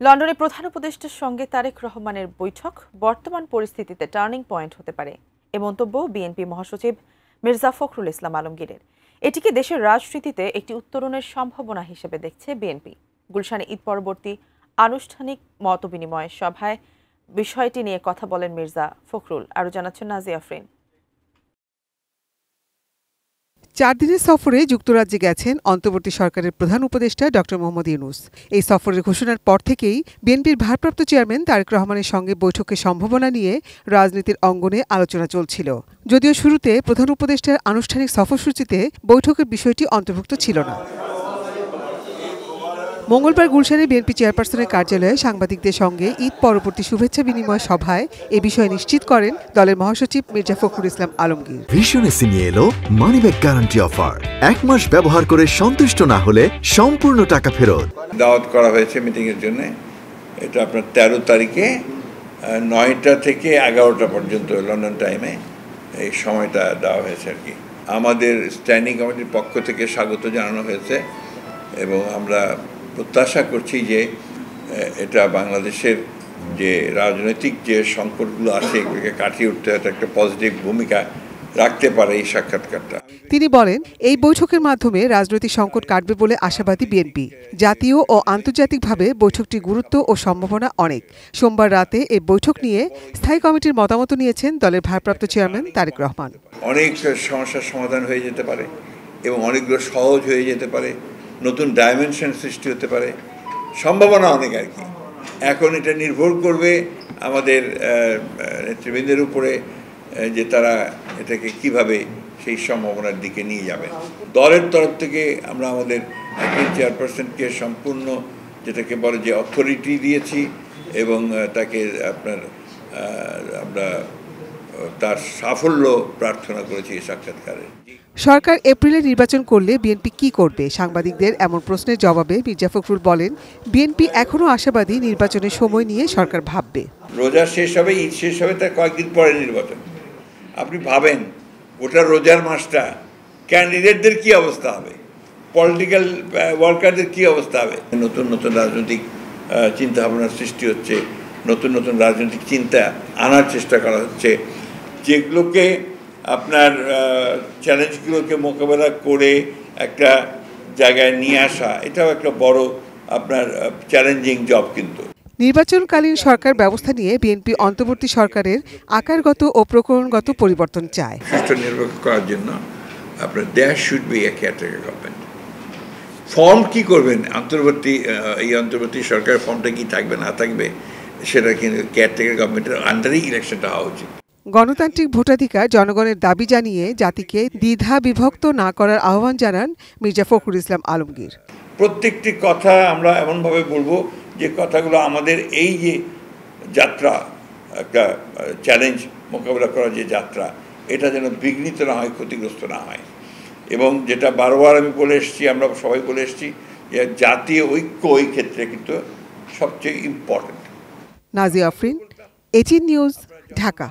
লন্ডনে প্রধান উপদেষ্টার সঙ্গে তারেক রহমানের বৈঠক বর্তমান পরিস্থিতিতে টার্নিং পয়েন্ট হতে পারে এ মন্তব্য বিএনপি মহাসচিব মির্জা ফখরুল ইসলাম আলমগীরের। এটিকে দেশের রাজনীতিতে একটি উত্তরণের সম্ভাবনা হিসেবে দেখছে বিএনপি। গুলশানে ঈদ পরবর্তী আনুষ্ঠানিক মতবিনিময় সভায় বিষয়টি নিয়ে কথা বলেন মির্জা ফখরুল। আরও জানাচ্ছেন নাজিয়া আফরিন। 4 দিনের সফরে যুক্তরাজ্যে গেছেন অন্তর্বর্তী সরকারের প্রধান উপদেষ্টা ডক্টর মোহাম্মদ ইউনূস। এই সফরের ঘোষণার পর থেকেই বিএনপির ভারপ্রাপ্ত চেয়ারম্যান তারেক রহমানের সঙ্গে বৈঠকের সম্ভাবনা নিয়ে রাজনীতির অঙ্গনে আলোচনা চলছিল। যদিও শুরুতে প্রধান উপদেষ্টার আনুষ্ঠানিক সফরসূচিতে বৈঠকের বিষয়টি অন্তর্ভুক্ত ছিল না। মঙ্গলবার গুলশানে বিএনপি চেয়ারপারসনের কার্যালয়ে সাংবাদিকদের সঙ্গে ঈদ পরবর্তী শুভেচ্ছা বিনিময় সভায় এ বিষয়ে নিশ্চিত করেন দলের মহাসচিব মির্জা ফখরুল ইসলাম আলমগীর। ভিশন এসি নিয়ে এলো মানিব্যাগ গ্যারান্টি অফার। 1 মাস ব্যবহার করে সন্তুষ্ট না হলে সম্পূর্ণ টাকা ফেরত। দাওয়াত করা হয়েছে মিটিং এর জন্য। এটা আপনার 13 তারিখে 9টা থেকে 11টা পর্যন্ত লন্ডন টাইমে এই সময়টা দেওয়া হয়েছে আর কি। আমাদের স্ট্যান্ডিং কমিটির পক্ষ থেকে স্বাগত জানানো হয়েছে এবং আমরা প্রত্যাশা করছি যে এটা বাংলাদেশের যে রাজনৈতিক যে সংকটগুলো আছে এগুলোকে কাটিয়ে উঠতে একটা পজিটিভ ভূমিকা রাখতে পারে এই সাক্ষাৎকারটা। তিনি বলেন, এই বৈঠকের মাধ্যমে রাজনৈতিক সংকট কাটবে বলে আশাবাদী বিএনপি। জাতীয় ও আন্তর্জাতিকভাবে বৈঠকটির গুরুত্ব ও সম্ভাবনা অনেক। সোমবার রাতে এই বৈঠক নিয়ে স্থায়ী কমিটির মতামত নিয়েছেন দলের ভারপ্রাপ্ত চেয়ারম্যান তারেক রহমান। অনেক সমস্যার সমাধান হয়ে যেতে পারে এবং অনেকগুলো সহজ হয়ে যেতে পারে, নতুন ডাইমেনশন সৃষ্টি হতে পারে, সম্ভাবনা অনেক আর কি। এখন এটা নির্ভর করবে আমাদের নেতৃবৃন্দের উপরে যে তারা এটাকে কিভাবে সেই সম্ভাবনার দিকে নিয়ে যাবে। দলের তরফ থেকে আমরা আমাদের একজন চেয়ারপারসনকে সম্পূর্ণ যেটাকে বলে যে অথরিটি দিয়েছি এবং তাকে আমরা তার সাফল্য প্রার্থনা করেছি এই সাক্ষাৎকারে। সরকার এপ্রিলে নির্বাচন করলে বিএনপি কি করবে? সাংবাদিকদের এমন প্রশ্নের জবাবে মির্জা ফখরুল বলেন, বিএনপি এখনো আশাবাদী নির্বাচনের সময় নিয়ে সরকার ভাববে। রোজা শেষ হবে, ঈদ শেষ হবে, তার কয়েকদিন পরে নির্বাচন। আপনি ভাবেন ওটা রোজার মাসটা ক্যান্ডিডেটদের কি অবস্থা হবে, পলিটিক্যাল ওয়ার্কারদের কি অবস্থা হবে। নতুন নতুন রাজনৈতিক চিন্তা ভাবনার সৃষ্টি হচ্ছে, নতুন নতুন রাজনৈতিক চিন্তা আনার চেষ্টা করা হচ্ছে, যেগুলোকে আপনার চ্যালেঞ্জগুলোকে মোকাবেলা করে একটা জায়গায় নিয়ে আসা, এটাও একটা বড় আপনার চ্যালেঞ্জিং জব। কিন্তু নির্বাচনকালীন সরকার ব্যবস্থা নিয়ে বিএনপি অন্তর্বর্তী সরকারের আকারগত ও প্রকরণগত পরিবর্তন চায়। সুষ্ঠু নির্বাচন করার জন্য আপনার there should be a caretaker government. Form কি করবেন এই অন্তর্বর্তী সরকারের ফর্মটা কি থাকবে না থাকবে সেটা কিন্তু কেয়ারটেকার গভর্নমেন্টের আন্ডারেই ইলেকশনটা হওয়া উচিত। গণতান্ত্রিক ভোটাধিকার জনগণের দাবি জানিয়ে জাতিকে দ্বিধা বিভক্ত না করার আহ্বান জানান মির্জা ফখরুল ইসলাম আলমগীর। প্রত্যেকটি কথা আমরা এমনভাবে বলবো যে কথাগুলো আমাদের এই যে যাত্রা, একটা চ্যালেঞ্জ মোকাবেলা করার যে যাত্রা, এটা যেন বিঘ্নিত না হয়, ক্ষতিগ্রস্ত না হয়। এবং যেটা বারবার আমি বলে এসেছি, আমরা সবাই বলে এসেছি যে জাতীয় ঐক্য ওই ক্ষেত্রে কিন্তু সবচেয়ে important. Nazia Afrin, ATN news, Dhaka.